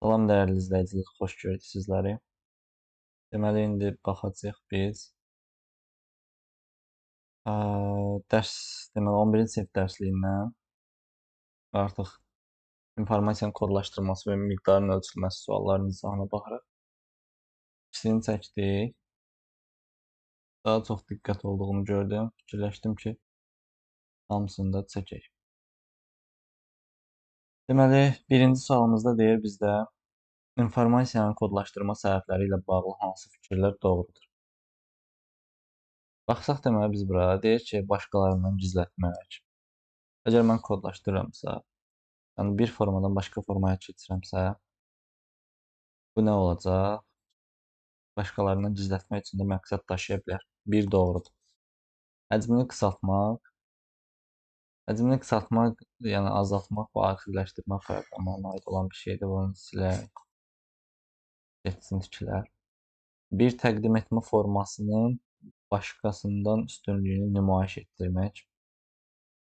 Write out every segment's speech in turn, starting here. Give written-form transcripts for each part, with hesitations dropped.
Salam dəyərli izləyicilər, xoş gördük sizləri. Deməli, indi baxacağıq biz. Dərs, deməli 11-ci sinif dərsliyindən artıq informasiyanın kodlaşdırılması və miqdarın ölçülməsi suallarının izahına baxaraq ikisini çəkdik. Daha çox diqqət olduğunu gördüm. Fikirləşdim ki, hamısını da çəkək. Deməli, birinci sualımızda deyir bizdə informasiyanın kodlaşdırma səhvləri ilə bağlı hansı fikirlər doğrudur? Baxsaq deməli biz bura deyir ki, başqalarından gizlətmək. Əgər mən kodlaşdırıramsa, yəni bir formadan başqa formaya keçirəmsə, bu nə olacaq? Başqalarından gizlətmək üçün də məqsəd daşıya bilər. Bir doğrudur. Həcmini qısaltmaq, yəni azaltmaq və axirləşdirmə proqramlarına aid olan bir şeydir. Bunu silək, getsin tikilər. Bir təqdim etmə formasının başqasından üstünlüyünü nümayiş etdirmək.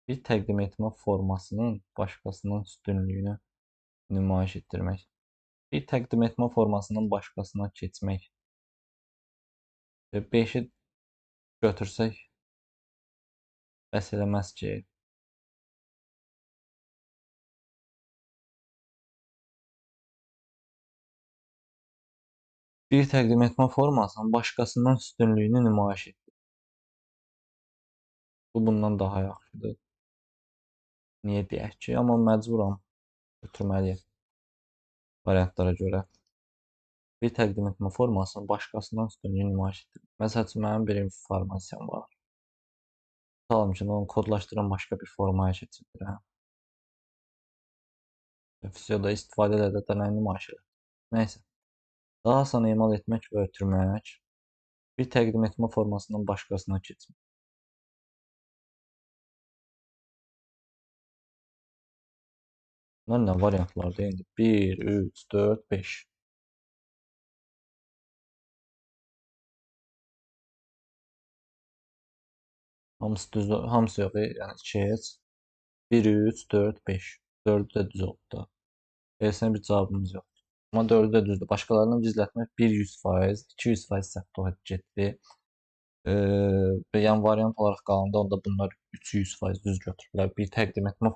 Bir təqdim etmə formasının başqasının üstünlüyünü nümayiş etdirmək. Bir təqdim etmə formasının başqasına keçmək. 5-i götürsək bəs eləməz ki. Bir təqdim etmə formasının başqasından üstünlüyünü nümayiş etdir. Bu bundan daha yaxşıdır. Niyə deyək ki, amma məcburam götürməliyəm variantlara görə. Bir təqdim etmə formasının başqasından üstünlüyünü nümayiş etdir. Məsəl üçün, mənim bir informasiyam var. Tutalım ki, onu kodlaşdıran başqa bir formaya keçirdirəm. Fisioda istifadə edə də nə nümayiş edir? Nəysə. Daha asan emal etmək və ötürmək. Bir təqdim etmə formasından başqasına keçmək. Bunlar nə variantlardır? İndi 1, 3, 4, 5. Hamısı düz, hamısı yox, yəni 2 heç. 1, 3, 4, 5. 4'ü də düz oldu da. Beləsinə bir cavabımız yoxdur. Amma 4'ü də düzdür. Başqalarından gizlətmək 100%, 200% səhv getdi. Yəni variant olaraq qalanda onda bunlar 300% düz götürürlər. Bir təqdim etmə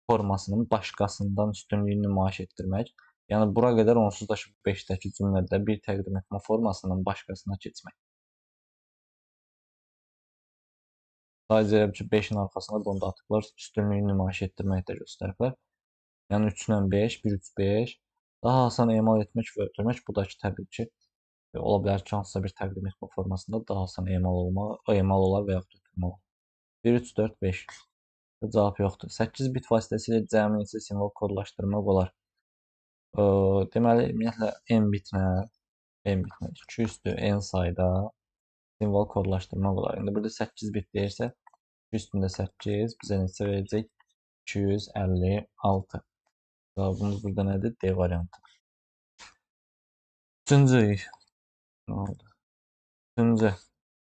formasının başqasından üstünlüyünü nümayiş etdirmək. Yəni bura qədər onsuz da 5-dəki cümlədə bir təqdim etmə formasının başqasına keçmək. Sadəcə ki 5-in arxasında bunu da atıblar, üstünlüyünü nümayiş etdirmək də göstəriblər. Yəni 3 ilə 5, 1, 3, 5. Daha asan emal etmək və ötürmək. Bu da ki, təbii ki, ola bilər ki, hansısa bir təqdim etmə formasında daha asan emal olar və yaxud ötürmə olar. 1, 3, 4, 5. Cavab yoxdur. 8 bit vasitəsilə cəmi neçə simvol kodlaşdırmaq olar? Deməli, ümumiyyətlə n bitlə 2 üstü n sayda simvol kodlaşdırmaq olar. İndi burada 8 bit deyirsə, 2 üstündə 8 bizə neçə verəcək? 256. Cavabımız burada nədir? D variantı. Üçüncü.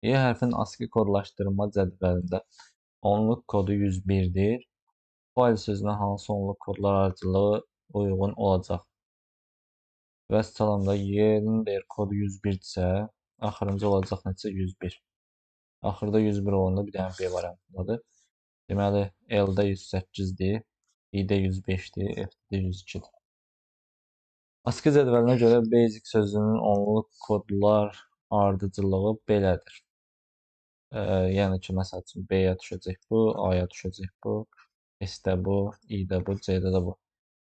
Y hərfin ASCII kodlaşdırma cədvəlində onluq kodu 101'dir. Fayl sözünə hansı onluq kodlar aracılığı uyğun olacaq? Və salamda Y-nin deyir kodu 101-dirsə, axırıncı olacaq neçə? 101. Axırda 101 olanda bir dənə B variantındadır. Deməli, L-də 108-dir, I-də 105-dir, F-də 102-dir. ASCII cədvəlinə görə basic sözünün onluq kodlar ardıcılığı belədir. Yəni ki, məsəl üçün B-yə düşəcək bu, A-ya düşəcək bu, S-də bu, I-də bu, C-də də bu.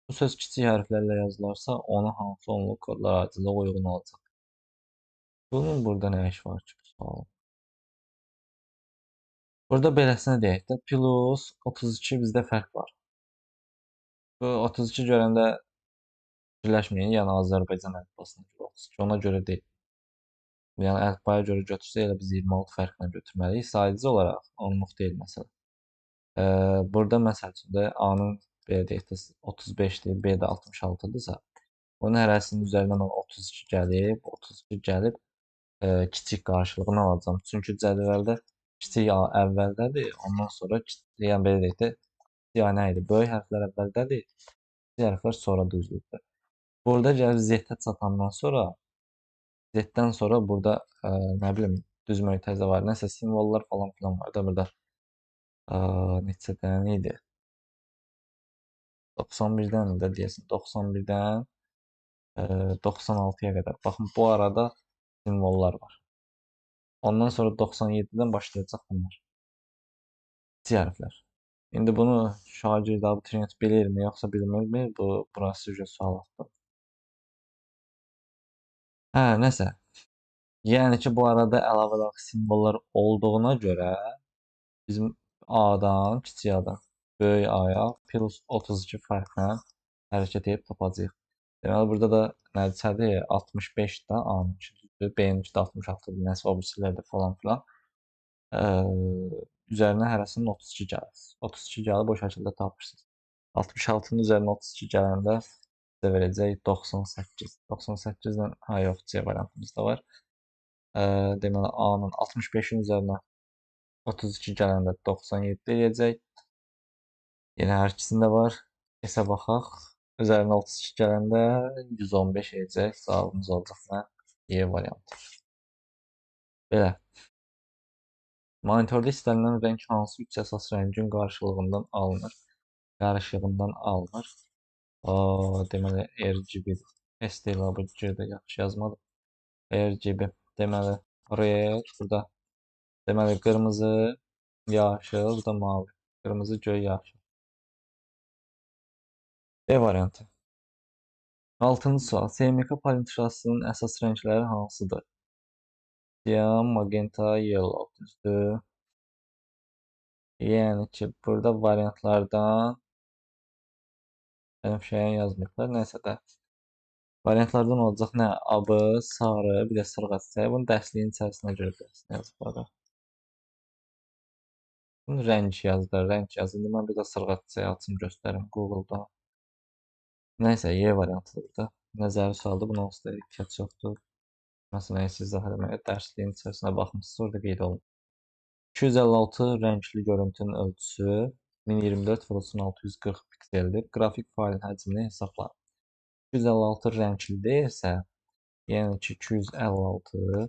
Bu söz kiçik hərflərlə yazılarsa, onu hansı onluq kodlar aracılığı uyğun olacaq? Bunun burada nə iş var ki? Burada beləsinə deyək də, plus 32 bizdə fərq var. Bu 32 görəndə fikirləşməyin, yəni Azərbaycan əlifbasına görə 32, ona görə deyil. Yəni əlifbaya görə götürsə, elə biz 26 fərqlə götürməliyik. Sayıcı olaraq onluq deyil məsələ. Burada məsəl üçün də A-nın belə deyək də 35-dir, B-də 66-dırsa, onun hərəsinin üzərinə mən 32 gəlib, kiçik qarşılığını alacağım. Çünki cədvəldə kiçik A əvvəldədir, ondan sonra yəni belə deyək də, yəni nə idi? Böyük hərflər əvvəldədir, kiçik hərflər sonra düzlükdə. Burada gəlib Z-ə çatandan sonra Z-dən sonra burada nə bilim düz mötərizə var. Nəsə simvollar falan filan var da burada. Neçə dənə idi? 91-dən də deyəsən 91-dən 96-ya qədər. Baxın bu arada simvollar var. Ondan sonra 97-dən başlayacaq bunlar. Kiçik hərflər. İndi bunu şagird abituriyent bilirmi yoxsa bilmirmi? Burası sizə sualdır. Hə, nəsə. Yəni ki, bu arada əlavə olaraq simvollar olduğuna görə bizim A-dan, kiçik A-dan böyük A-ya plus 32 fərqlə hərəkət edib tapacağıq. Deməli, burada da nəticədir 65 də A-nın düzdür, B-nin 66-dır, nəsə o birisilərdə falan filan. Üzərinə hərəsinin 32 gəlir. 32 gəlir, bu şəkildə tapırsınız. 66-nın üzərinə 32 gələndə sizə verəcək 98. 98-lə, ha yox, C variantımız da var. Deməli, A-nın 65-in üzərinə 32 gələndə 97 eləyəcək. Yenə hər ikisində var. S-ə baxaq. Üzərinə 32 gələndə 115 eləyəcək. Cavabımız olacaq nə? E variantı. Belə. Monitorda istənilən rəng hansı üç əsas rəngin qarşılığından alınır? Qarışığından alınır. Deməli, RGB. S deyil, bu G-də yaxşı yazmadım. RGB. Deməli, red, burada. Deməli, qırmızı, yaşıl, burada mavi. Qırmızı, göy, yaşıl. B variantı. 6-cı sual. SMK palintrasının əsas rəngləri hansıdır? Cyan, magenta, yellow. Düzdür. Yəni ki, burada variantlardan benim şeyə yazmayıblar. Nəysə də. Variantlardan olacaq nə? AB, sarı, bir də sırğa çiçəyi. Bunu dərsliyin içərisinə görə dərsini yazıblar. Bunu rəng yazdılar, rəng yazdı. İndi mən bir də sırğa çiçəyi açım göstərim Google-da. Nəysə, Y variantıdır burada. Nəzəri sualdır. Bunun onsuz da ehtiyac yoxdur. Məsələn, siz izah eləməyə dərsliyin içərisinə baxmışsınız, orada qeyd olunur. 256 rəngli görüntünün ölçüsü 1024 vurulsun 640 pikseldir. Qrafik failin həcmini hesablayın. 256 rəngli deyilsə, yəni ki 256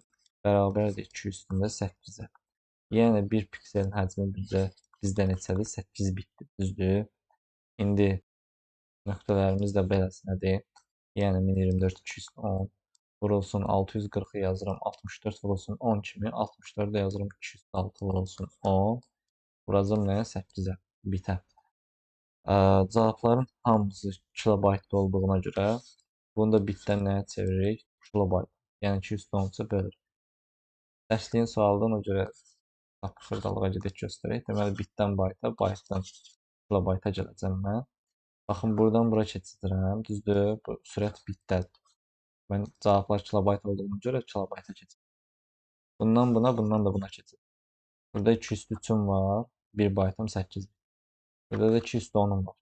bərabərdir 2 üstündə 8-ə. Yəni 1 pikselin həcmi bizdə neçədir? 8 bitdir, düzdür? İndi nöqtələrimiz də beləsinədir. Yəni 1024 210 vurulsun 640'ı yazıram 64 vurulsun 10 kimi 64'ü yazıram 206 vurulsun 10 vuracağım nəyə 8'ə bitə. Cavabların hamısı kilobaytda olduğuna görə bunu da bitdən nəyə çeviririk? Kilobayt. Yəni 213'ə bölür. Dərsliyin sualdan o görə xırdalığa gedək göstərək. Deməli bitdən bayta, baytdan kilobayta gələcəm mən. Baxın buradan bura keçirəm. Düzdür? Bu sürət bitdədir. Ben cevaplar kilobayt olduğuna göre kilobayta keçir. Bundan buna, bundan da buna keçir. Burada 203'üm var. 1 baytım 8. Burada da 210'um var.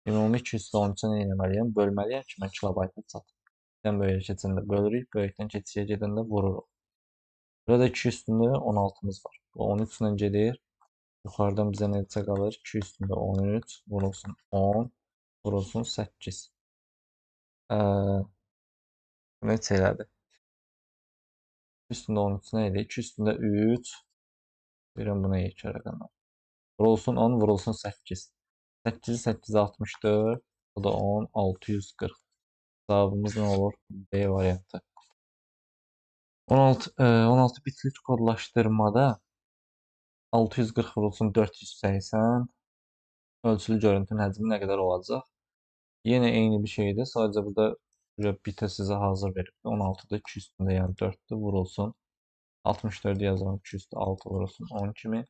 Ümumi 213'ü nə etməliyəm? Bölməliyəm ki, mən kilobayta çatım. Dən böyük keçəndə bölürük, böyükdən keçiyə gedəndə vururuq. Burada 2 üstündə 16'mız var. Bu 13 ilə gedir. Yuxarıdan bizə necə qalır? 2 üstündə 13 vurulsun 10 vurulsun 8. Neçə elədi? Üstündə 13 nə idi? 2 üstündə 3. Verin buna 2 rəqəmlər. Vurulsun 10, vurulsun 8. 8'i 8 64. Bu da 10, 640. Cevabımız ne olur? B variantı. 16 bitlik kodlaşdırmada 640 vurulsun 480. Ölçülü görüntünün həcmi nə qədər olacaq? Yine eyni bir şeydir. Sadəcə burada bitə sizə hazır verib. 16'da 2 üstündə yəni 4'dür. Vurulsun. 64'ü yazıram 2 üstü 6 vurulsun 10 kimi.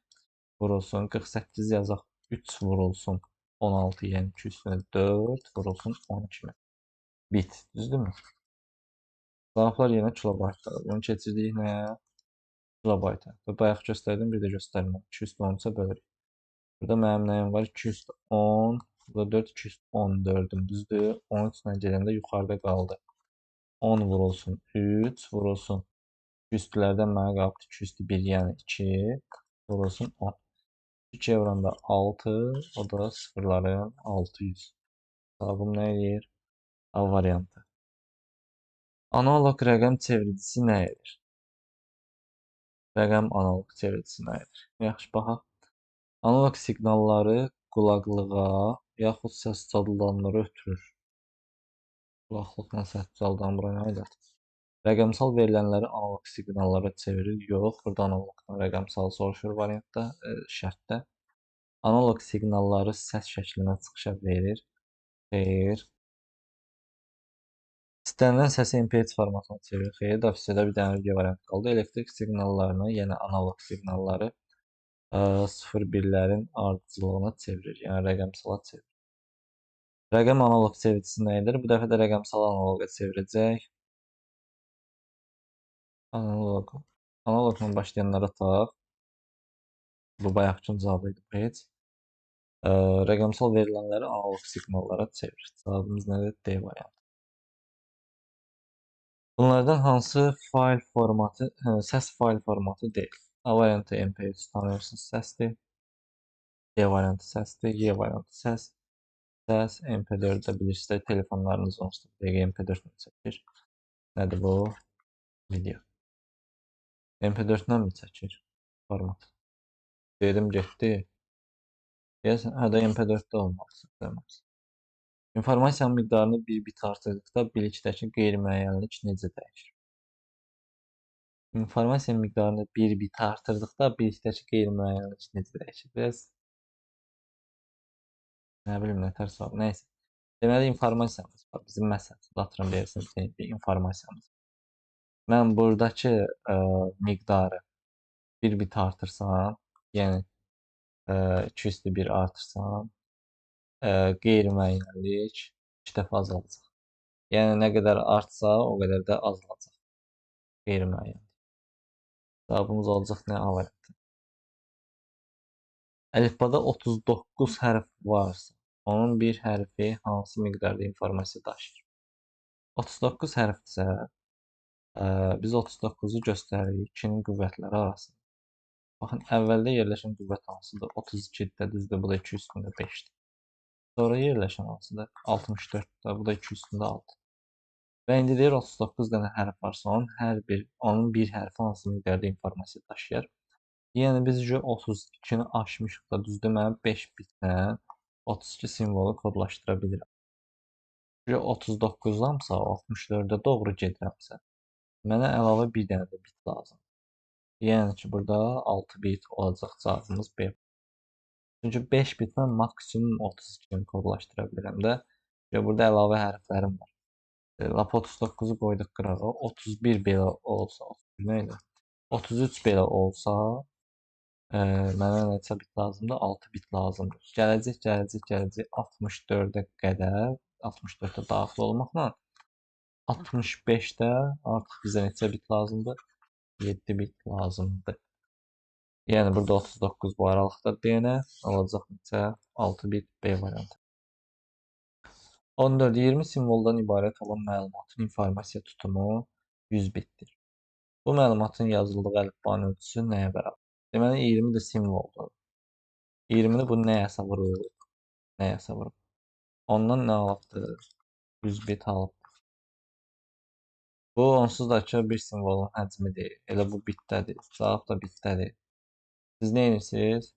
Vurulsun 48 yazaq 3 vurulsun 16 yəni 2 üstünə 4 vurulsun 10 kimi. Bit, düzdürmü? Cavablar yenə kilobaytdadır. Bunu keçirdik nəyə? Kilobayta. Bayaq göstərdim, bir də göstərməm. 2 üstü 13'ə bölürük. Burada mənim nəyim var? 2 üstü 10. Burada 4, 2 üstü 14'üm düzdür. 13 ilə gələndə yuxarıda qaldı. 10 vurulsun 3 vurulsun. Üstlərdən mənə qaldı 2 üstü 1 yəni 2 vurulsun 10. 2 evranda 6, o da sıfırların 600. Cevabım ne eləyir? A variantı. Analog rəqəm çeviricisi nə edir? Rəqəm analog çeviricisi nə edir? Yaxşı baxaq. Analog siqnalları qulaqlığa yaxud səs çaldanlara ötürür. Qulaqlıqla səs çaldan bura nə aidiyyəti? Rəqəmsal verilənləri analog siqnallara çevirir. Yox, burada analogdan rəqəmsal soruşur variantda, şərtdə. Analog siqnalları səs şəklinə çıxışa verir. Xeyr. İstənilən səsi MP3 formatına çevirir. Xeyr, dafisədə bir dənə video variant qaldı. Elektrik siqnallarını, yəni analog siqnalları 0-1-lərin ardıcıllığına çevirir, yəni rəqəmsala çevirir. Rəqəm analog çeviricisi nə edir? Bu dəfə də rəqəmsal analoqa çevirəcək. Analogla başlayanlara taq. Bu bayaqkının cavabı idi bu heç. Rəqəmsal verilənləri analog siqnallara çevirir. Cavabımız nədir? D variantı. Bunlardan hansı fayl formatı, səs fayl formatı deyil? A variantı MP3 tanıyorsunuz səsdir. D variantı səsdir. Y variantı səs. Səs MP4-də bilirsiniz, telefonlarınız onsuz da dəqiq MP4-lə çəkir. Nədir bu? Video. MP4-lə mi çəkir format? Dedim getdi. Deyəsən, hədə MP4-də olmalıdır. İnformasiyanın miqdarını bir bit artırdıqda bilikdəki qeyri-müəyyənlik necə dəyişir? İnformasiyanın miqdarını bir bit artırdıqda bilikdəki qeyri-müəyyənlik necə dəyişir? Biraz nə bilim, nətər sual. Nəysə. Deməli, informasiyamız var. Bizim məsələn, atıram deyirsiniz, bir informasiyamız. Mən buradakı miqdarı bir bit artırsam, yəni 2+1 artırsam, qeyri-müəyyənlik 2 dəfə azalacaq. Yəni nə qədər artsa, o qədər də azalacaq. Qeyri-müəyyənlik. Cavabımız olacaq nə? A variantı. Əlifbada 39 hərf varsa, onun bir hərfi hansı miqdarda informasiya daşıyır? 39 hərfdirsə, biz 39-u göstəririk 2-nin qüvvətləri arasında. Baxın, əvvəldə yerləşən qüvvət hansıdır? 32-dir, düzdür, bu da 2 üstündə 5-dir. Sonra yerləşən hansıdır? 64-də, bu da 2 üstündə 6. Və indi deyir 39 dənə hərf varsa, onun bir hərfi hansı miqdarda informasiya daşıyır? Yəni biz 32-ni aşmışıq da, düzdür, mən 5 bitlə 32 simvolu kodlaşdıra bilirəm. 39-damsa, 64-də doğru gedirəmsə, mənə əlavə bir dənə də bit lazım. Yəni ki, burada 6 bit olacaq cavabımız B. Çünki 5 bitlə maksimum 32-ni kodlaşdıra bilirəm də. Burada əlavə hərflərim var. Lap 39-u qoyduq qırağa. 31 belə olsa, 31 nə idi? 33 belə olsa, mənə neçə bit lazımdır? 6 bit lazımdır. Gələcək 64-ə qədər, 64-ə daxil olmaqla 65-də artıq bizə neçə bit lazımdır? 7 bit lazımdır. Yəni burada 39 bu aralıqda deyənə olacaq neçə? 6 bit B variantı. 14-20 simvoldan ibarət olan məlumatın informasiya tutumu 100 bitdir. Bu məlumatın yazıldığı əlifbanın ölçüsü nəyə bərabər? Deməli, 20 də simvoldur. 20-ni bu nəyəsə vurur? Nəyəsə vurur. Ondan nə alıbdır? 100 bit alıb. Bu, onsuz da ki, bir simvolun həcmidir. Elə bu bitdədir. Cavab da bitdədir. Siz nə edirsiniz?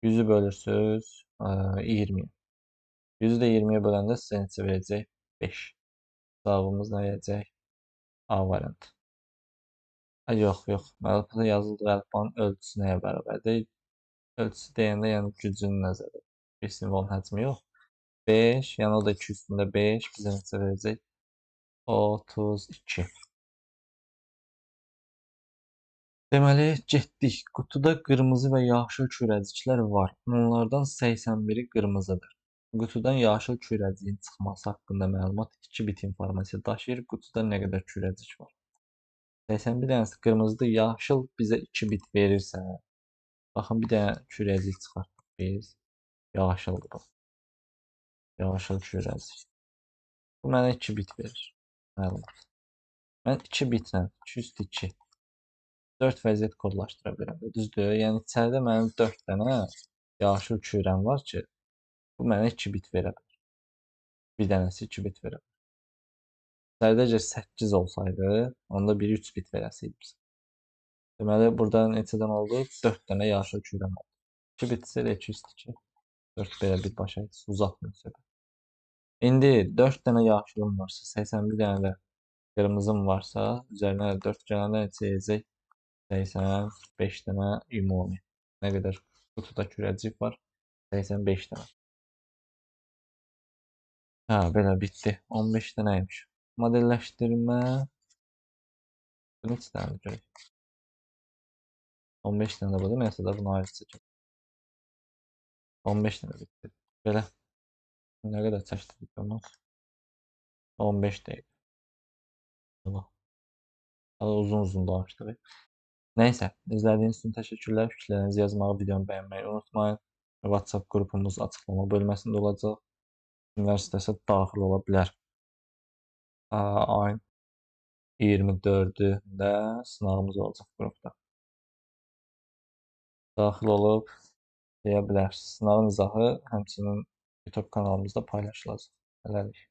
100-ü bölürsünüz 20-yə. 100-ü də 20-yə böləndə sizə neçə verəcək? 5. Cavabımız nə verəcək? A variantı. Yox. Məlumatda yazıldığı əlifbanın ölçüsü nəyə bərabərdir? Ölçüsü deyəndə, yəni gücünü nəzərdə. Bir simvolun həcmi yox. 5, yəni o da 2 üstündə 5 bizə neçə verəcək? 32. Deməli, getdik. Qutuda qırmızı və yaşıl kürəciklər var. Onlardan 81-i qırmızıdır. Qutudan yaşıl kürəciyin çıxması haqqında məlumat 2 bit informasiya daşıyır. Qutuda nə qədər kürəcik var? 81 dənəsi qırmızıdır. Yaşıl bizə 2 bit verirsə, baxın, bir dənə kürəcik çıxartdıq biz. Yaşıldır bu. Yaşıl kürəcik. Bu mənə 2 bit verir. Məlumat. Mən 2 bitlə 2+2 4 vəziyyət kodlaşdıra bilirəm. Düzdür? Yəni içəridə mənim 4 dənə yaşıl kürəm var ki, bu mənə 2 bit verə bilər. Bir dənəsi 2 bit verə bilər. Sadəcə 8 olsaydı, onda biri 3 bit verəsiydi bizə. Deməli, burada neçədən oldu? 4 dənə yaşıl kürəm oldu. 2 bitsə də 202. 4 belə bir başa uzatmıyor söhbət. İndi 4 dənə yaşılım varsa, 81 dənə də qırmızım varsa, üzərinə 4 dənə neçə edəcək? 85 dənə ümumi. Nə qədər qutuda kürəcik var? 85 dənə. Hə, belə bitdi. 15 dənəymiş. Modelləşdirmə. Neçə dənə görək? 15 dənə budur. Nəysə də bunu ayrı çəkim. 15 dənə bitdi. Belə. Nə qədər çəkdik onu? 15 deyil. Uzun danışdıq. Nəysə, izlədiyiniz üçün təşəkkürlər. Fikirlərinizi yazmağı, videonu bəyənməyi unutmayın. WhatsApp qrupumuz açıqlama bölməsində olacaq. Kimlər istəsə daxil ola bilər. Ayın 24-də sınağımız olacaq qrupda. Daxil olub deyə bilərsiniz. Sınağın izahı həmçinin YouTube kanalımızda paylaşılacaq. Hələlik.